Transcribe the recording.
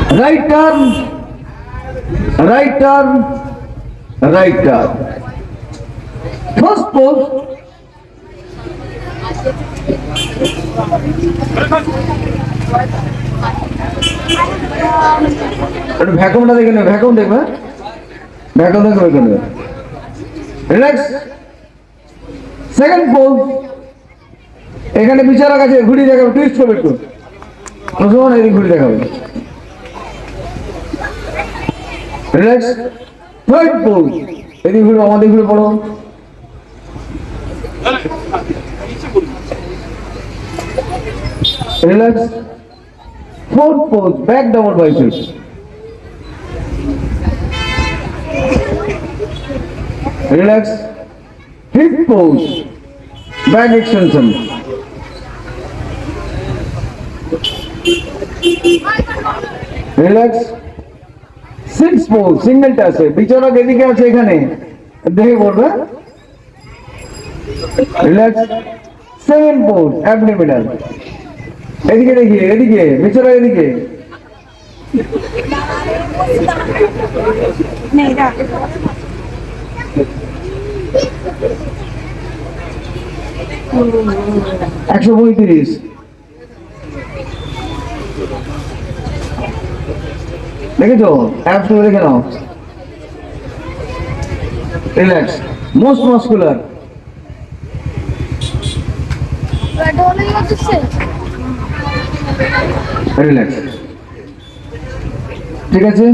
Right turn, right turn, right turn. First pose. একটু ভ্যাকুমটা দেখে নেবে, ভ্যাকুম দেখবে, ভ্যাকুম দেখবে ওইখানে। রিল্যাক্স। সেকেন্ড পোজ, এখানে বিচারা কাছে ঘুরিয়ে দেখাবে, টুইস্ট করবে একটু, মুসলমান এদিকে ঘুরিয়ে দেখাবে। রিল্যাক্স। থার্ড পোজ, এদিকে ঘুরে আমাদের ঘুরে পড়ো। Relax. Fourth pose, back down biceps. Relax. Fifth pose, back extension. Relax. Six pose, single টাচে, বিচারক এদিকে আছে, এখানে দেখে করবে। রিল্যাক্স। Seven pose, abdominal. এদিকে দেখিয়ে, এদিকে বিচারক, এদিকে। একশো 35। দেখেছো, অ্যাপস দেখে নাও। রিল্যাক্স। Most muscular. রিল্যাক্স। ঠিক আছে।